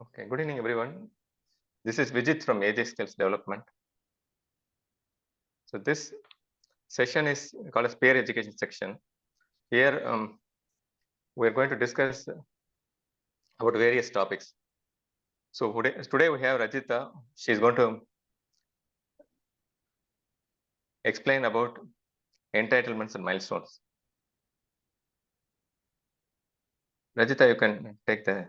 Okay, good evening, everyone. This is Vijit from AJSD Development. So this session is called as Peer Education section. Here, we're going to discuss about various topics. So today we have Rajitha. She's going to explain about entitlements and milestones. Rajitha, you can take the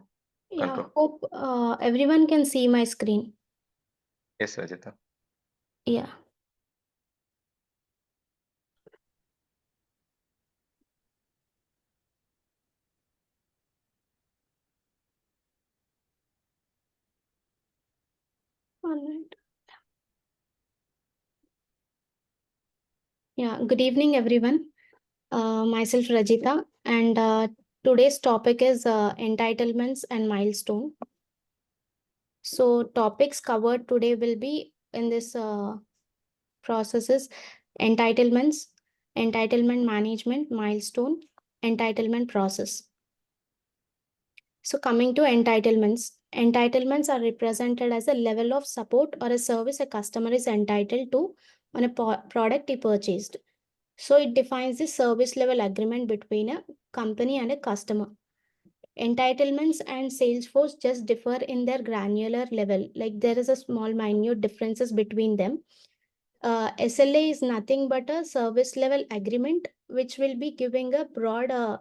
control. Hope everyone can see my screen. Yes, Rajitha. Yeah. All right. Yeah. Good evening, everyone. Myself Rajitha, and today's topic is entitlements and milestone. So topics covered today will be in this processes: entitlements, entitlement management, milestone, entitlement process. So coming to entitlements, entitlements are represented as a level of support or a service a customer is entitled to on a product he purchased. So it defines the service level agreement between a company and a customer. Entitlements and Salesforce just differ in their granular level. Like there is a small minute differences between them. SLA is nothing but a service level agreement, which will be giving a broad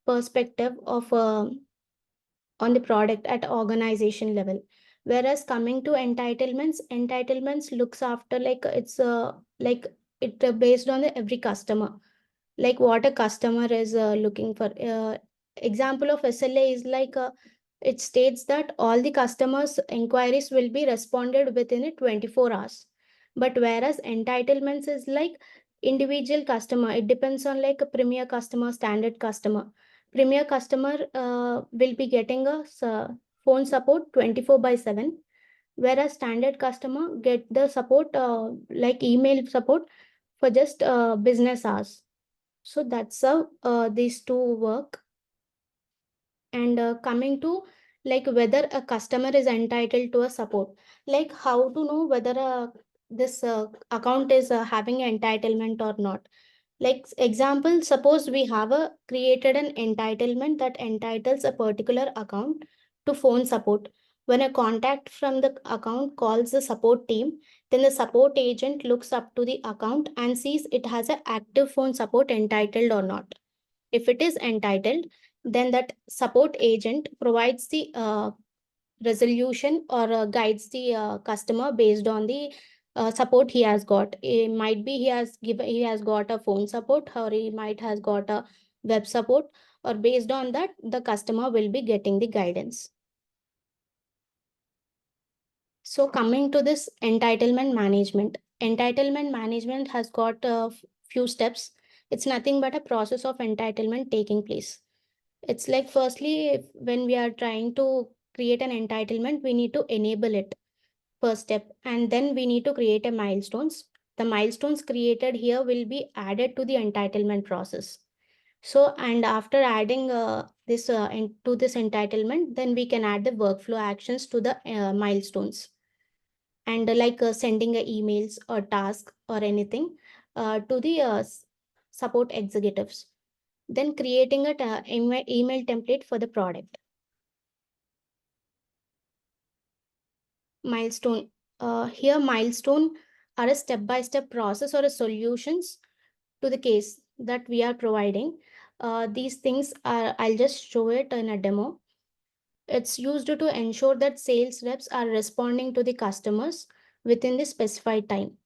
perspective of on the product at organization level. Whereas coming to entitlements looks after like like it based on the every customer, like what a customer is looking for. Example of SLA is like it states that all the customers inquiries will be responded within 24 hours. But whereas entitlements is like individual customer, it depends on like a premier customer, standard customer. Premier customer will be getting a phone support 24/7, whereas standard customer get the support like email support for just business hours. So that's how these two work. And coming to like whether a customer is entitled to a support, like how to know whether this account is having an entitlement or not. Like example, suppose we have created an entitlement that entitles a particular account to phone support. When a contact from the account calls the support team, then the support agent looks up to the account and sees it has an active phone support entitled or not. If it is entitled, then that support agent provides the resolution or guides the customer based on the support he has got. It might be he has got a phone support, or he might has got a web support, or based on that the customer will be getting the guidance. So coming to this entitlement management has got a few steps. It's nothing but a process of entitlement taking place. It's like firstly, when we are trying to create an entitlement, we need to enable it, first step, and then we need to create a milestones. The milestones created here will be added to the entitlement process. So, and after adding this to this entitlement, then we can add the workflow actions to the milestones. And like sending emails or task or anything to the support executives, then creating a email template for the product. Milestone. Here milestone are a step-by-step process or a solutions to the case that we are providing. These things are, I'll just show it in a demo. It's used to ensure that sales reps are responding to the customers within the specified time.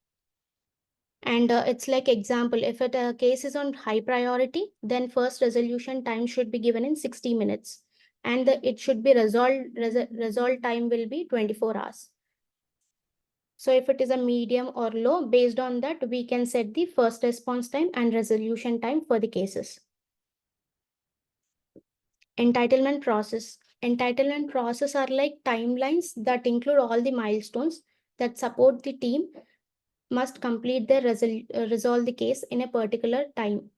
And it's like example, if a case is on high priority, then first resolution time should be given in 60 minutes. And it should be resolved time will be 24 hours. So if it is a medium or low, based on that, we can set the first response time and resolution time for the cases. Entitlement process. Entitlement process are like timelines that include all the milestones that support the team must complete their resolve the case in a particular time.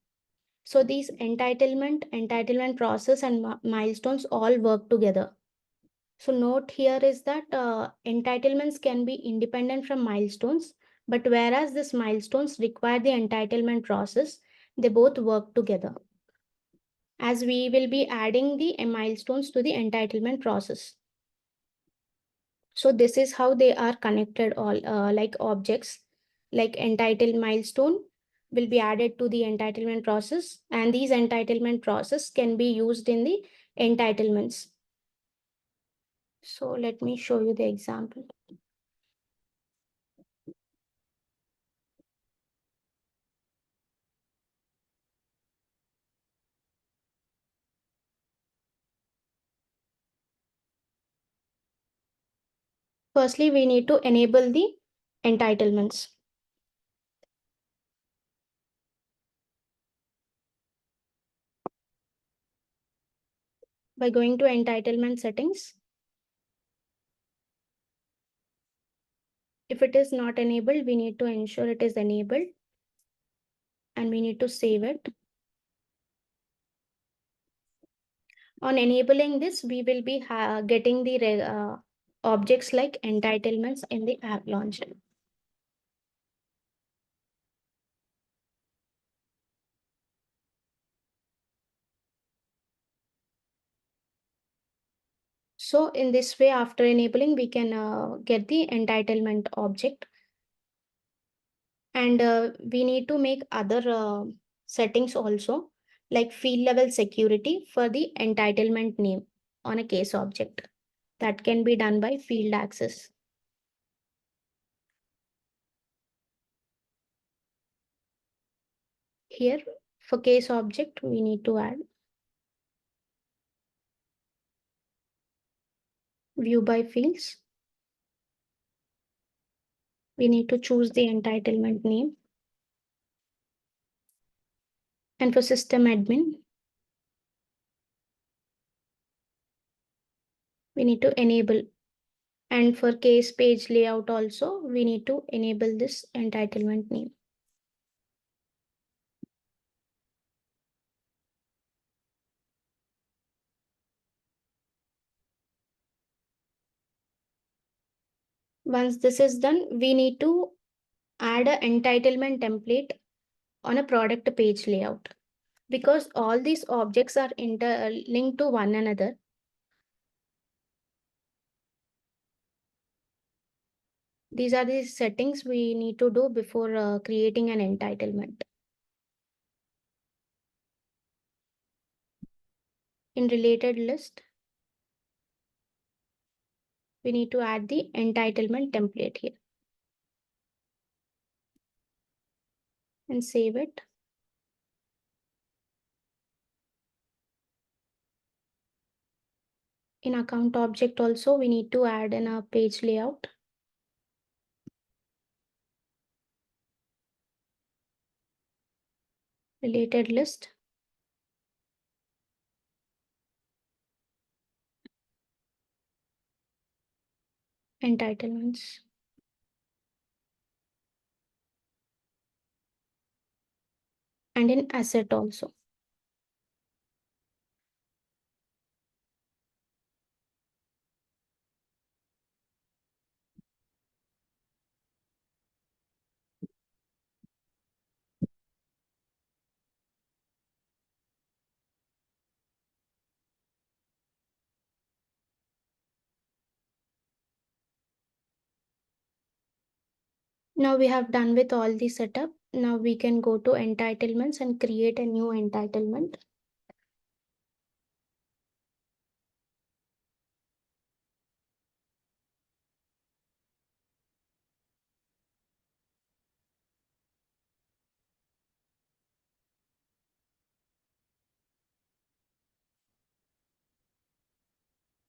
So these entitlement process and milestones all work together. So note here is that entitlements can be independent from milestones, but whereas these milestones require the entitlement process, they both work together, as we will be adding the milestones to the entitlement process. So this is how they are connected, all like objects, like entitled milestone will be added to the entitlement process, and these entitlement process can be used in the entitlements. So let me show you the example. Firstly, we need to enable the entitlements. By going to entitlement settings, if it is not enabled, we need to ensure it is enabled, and we need to save it. On enabling this, we will be getting the objects like entitlements in the app launcher. So in this way, after enabling, we can get the entitlement object. And we need to make other settings also, like field level security for the entitlement name on a case object. That can be done by field access. Here, for case object, we need to add view by fields. We need to choose the entitlement name. And for system admin, we need to enable. And for case page layout also, we need to enable this entitlement name. Once this is done, we need to add an entitlement template on a product page layout, because all these objects are interlinked to one another. These are the settings we need to do before creating an entitlement. In related list, we need to add the entitlement template here and save it. In account object also, we need to add in a page layout. Related list. Entitlements. And in asset also. Now we have done with all the setup. Now we can go to entitlements and create a new entitlement.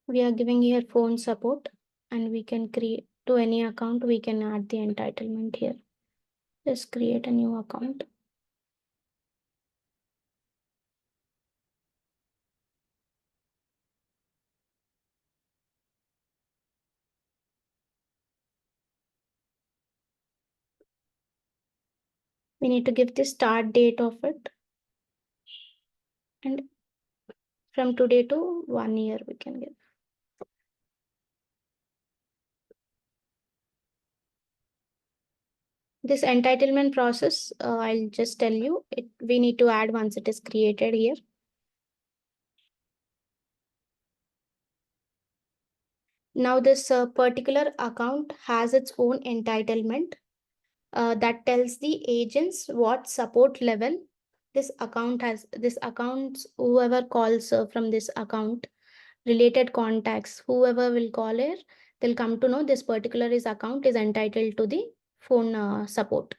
We are giving here phone support, and we can create to any account. We can add the entitlement here. Just create a new account. We need to give the start date of it. And from today to 1 year, we can give. This entitlement process, I'll just tell you, we need to add once it is created here. Now this particular account has its own entitlement that tells the agents what support level this account has. This accounts, whoever calls from this account, related contacts, whoever will call here, they'll come to know this particular account is entitled to the phone support.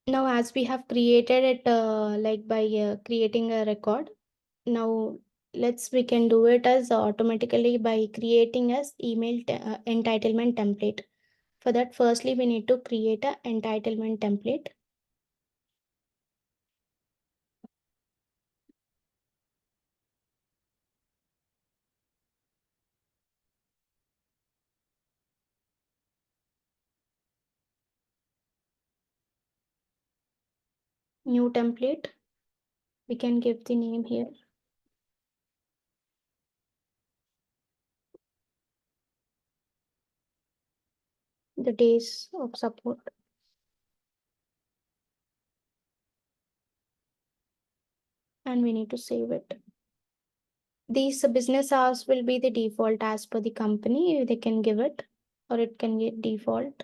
Now, as we have created it like by creating a record, now we can do it as automatically by creating as email entitlement template. For that, firstly, we need to create a entitlement template. New template. We can give the name here. The days of support. And we need to save it. These business hours will be the default as per the company. They can give it or it can get default.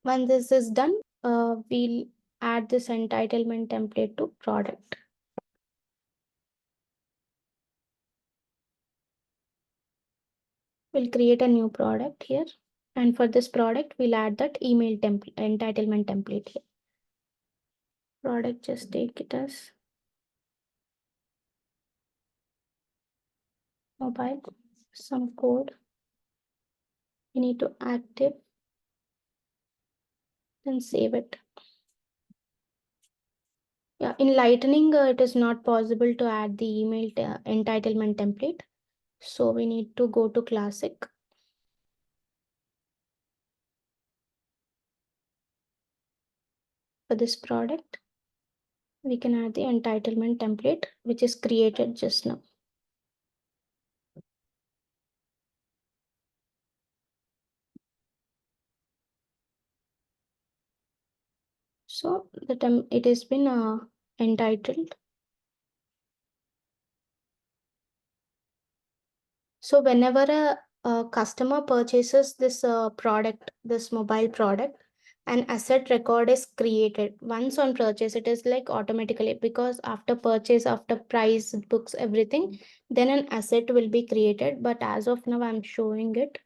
When this is done, we'll add this entitlement template to product. We'll create a new product here. And for this product, we'll add that email entitlement template here. Product, just take it as mobile, some code. We need to active, then save it. Yeah, in Lightning, it is not possible to add the email entitlement template. So we need to go to Classic. For this product, we can add the entitlement template, which is created just now. So it has been entitled. So whenever a customer purchases this product, this mobile product, an asset record is created. Once on purchase, it is like automatically, because after purchase, after price, books, everything, then an asset will be created. But as of now, I'm showing it.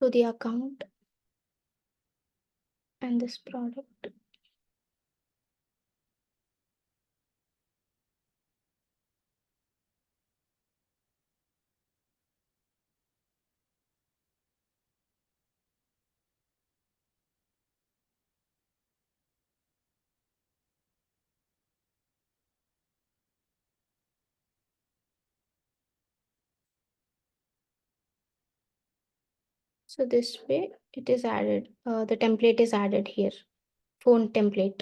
To the account and this product. So this way it is added. The template is added here. Phone template.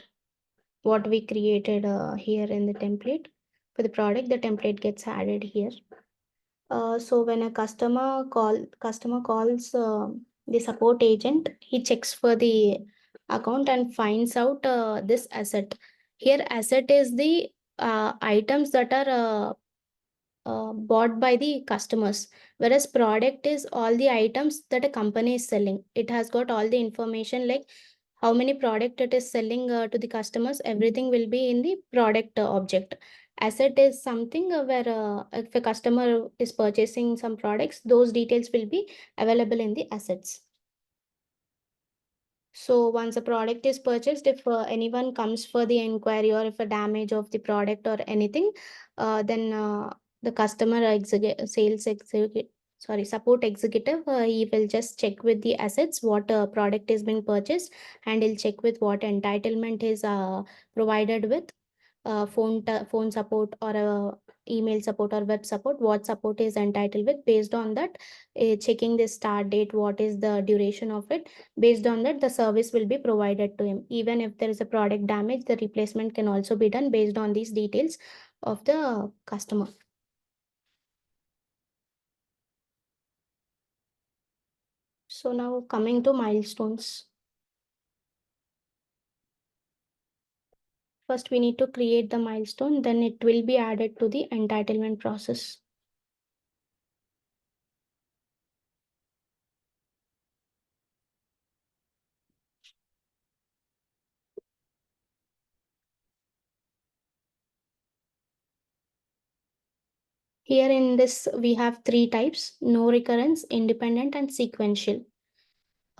What we created here in the template. For the product, the template gets added here. So when a customer calls the support agent, he checks for the account and finds out this asset. Here asset is the items that are bought by the customers, whereas product is all the items that a company is selling. It has got all the information like how many product it is selling to the customers. Everything will be in the product object. Asset is something where if a customer is purchasing some products, those details will be available in the assets. So once a product is purchased, if anyone comes for the inquiry or if a damage of the product or anything, then the support executive, he will just check with the assets what product has been purchased, and he'll check with what entitlement is provided with phone support or email support or web support, what support is entitled with. Based on that, checking the start date, what is the duration of it. Based on that, the service will be provided to him. Even if there is a product damage, the replacement can also be done based on these details of the customer. So now coming to milestones. First, we need to create the milestone, then it will be added to the entitlement process. Here in this, we have three types: no recurrence, independent, and sequential.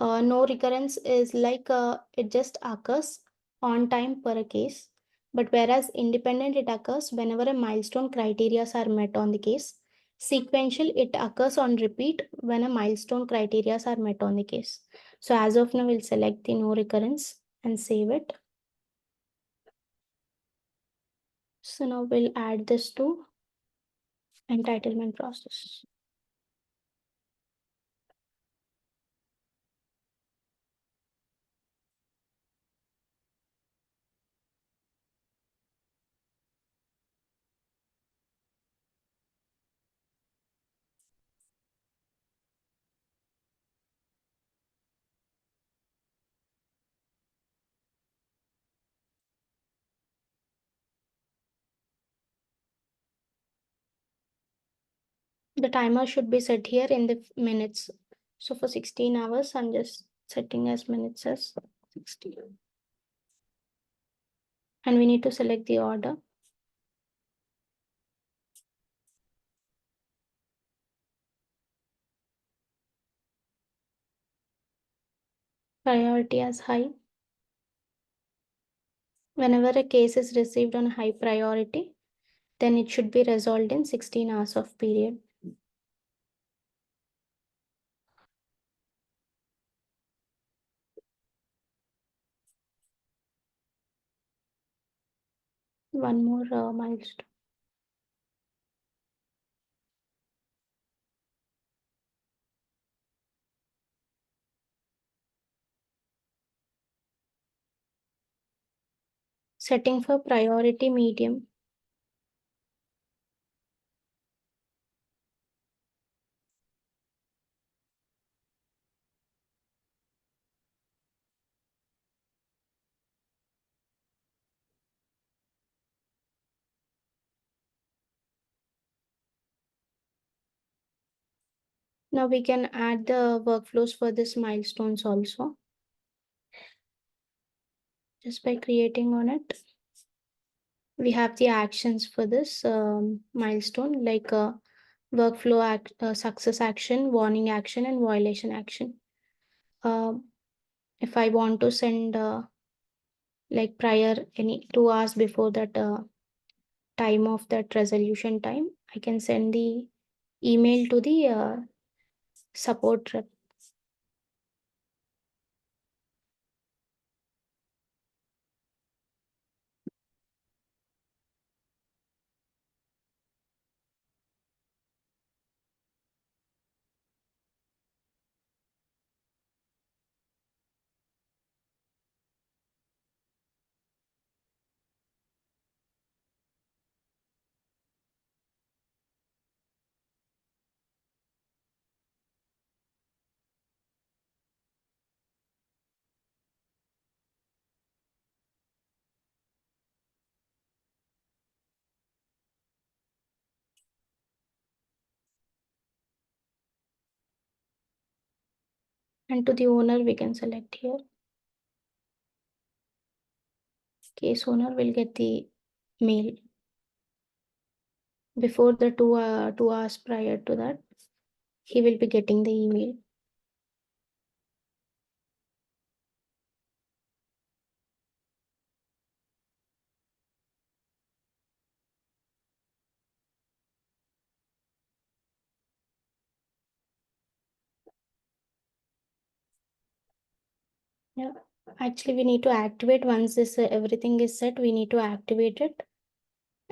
No recurrence is like it just occurs on time per case. But whereas independent, it occurs whenever a milestone criteria are met on the case. Sequential, it occurs on repeat when a milestone criteria are met on the case. So as of now, we'll select the no recurrence and save it. So now we'll add this to entitlement process. The timer should be set here in the minutes. So for 16 hours, I'm just setting as minutes as 16. And we need to select the order. Priority as high. Whenever a case is received on high priority, then it should be resolved in 16 hours of period. One more milestone. Setting for priority medium. Now we can add the workflows for this milestones also. Just by creating on it. We have the actions for this milestone, like workflow success action, warning action, and violation action. If I want to send like prior any 2 hours before that time of that resolution time, I can send the email to the support rep. And to the owner, we can select here. Case owner will get the mail before the 2 hours prior to that. He will be getting the email. Yeah, actually we need to activate once this everything is set, we need to activate it.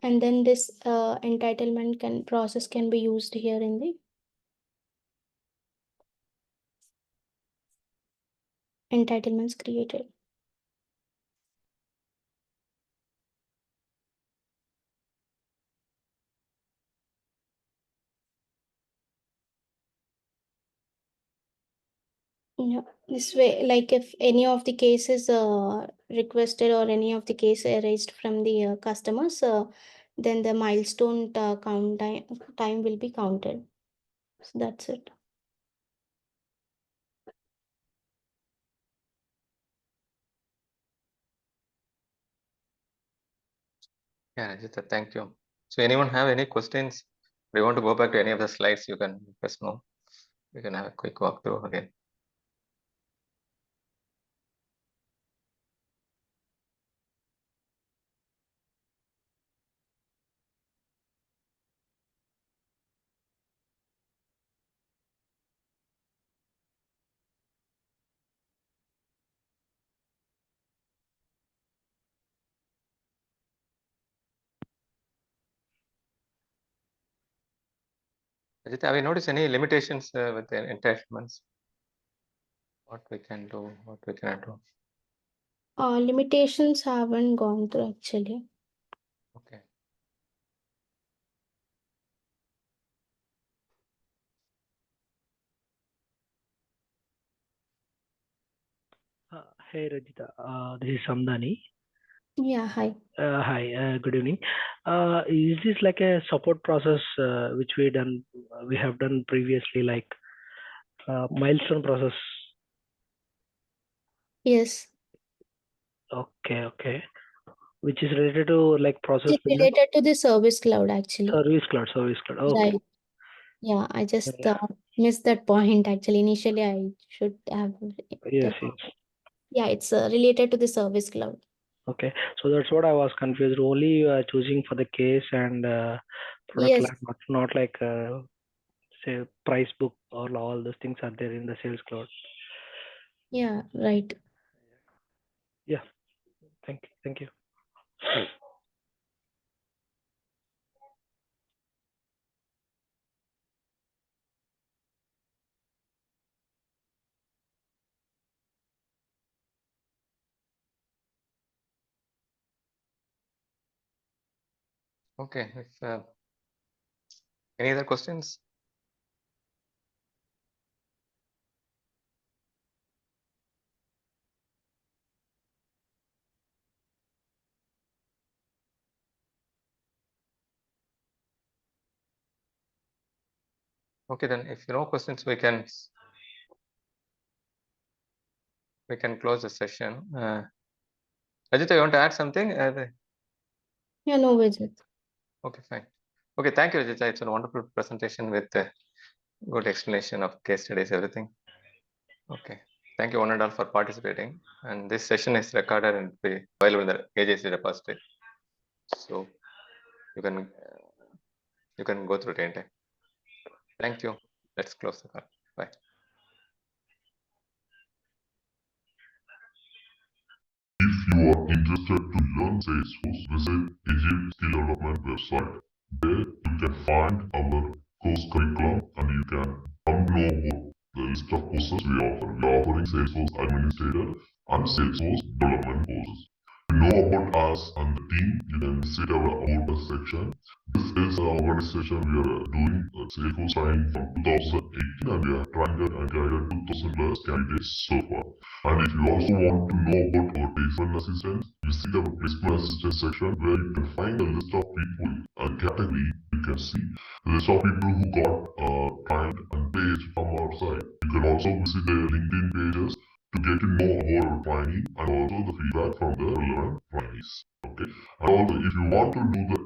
And then this entitlement process can be used here in the entitlements created. Yeah, this way, like if any of the cases requested or any of the case raised from the customers, then the milestone time will be counted. So that's it. Yeah, Rajitha, thank you. So anyone have any questions? If you want to go back to any of the slides, you can let us know. We can have a quick walkthrough again. Rajitha, have you noticed any limitations with the entitlements? What we can do, what we cannot do? Limitations haven't gone through actually. Okay. Hey Rajitha, this is Samdani. Yeah, hi. Hi, good evening. Is this like a support process which we have done previously, like milestone process? Yes. Okay. Which is related to like process It's builder? related to the Service Cloud actually. Service Cloud. Okay. Right. Yeah, I just Yeah. missed that point actually. Initially, I should have. Yes. Yeah, it's related to the Service Cloud. Okay. So that's what I was confused. Only choosing for the case and product Yes. line, not like say price book or all those things are there in the Sales Cloud. Yeah, right. Yeah. Thank you. Okay. If any other questions? Okay, then if no questions, we can close the session. Rajitha, you want to add something? Yeah, no widget. Okay, fine. Okay, thank you, Rajitha. It's a wonderful presentation with good explanation of case studies, everything. Okay, thank you one and all for participating. And this session is recorded and be available in the AJSD repository. So you can go through it anytime. Thank you. Let's close the call. Bye. If you are interested to learn Salesforce, visit AJSD Development website. There you can find our course curriculum and you can come know about the list of courses we offer. We are offering Salesforce Administrator and Salesforce Development courses. To know about us and the team, you can visit our About Us section. This is an organization we are doing Salesforce training from 2018 and we have trained and guided 2000 plus candidates so far. And if you also want to know about our placement assistance, visit our placement assistance section where you can find a list of people, a category. You can see the list of people who got trained and placed from our side. You can also visit their LinkedIn pages to get to know about our training and also the feedback from the relevant trainees. Okay. And also, if you want to do the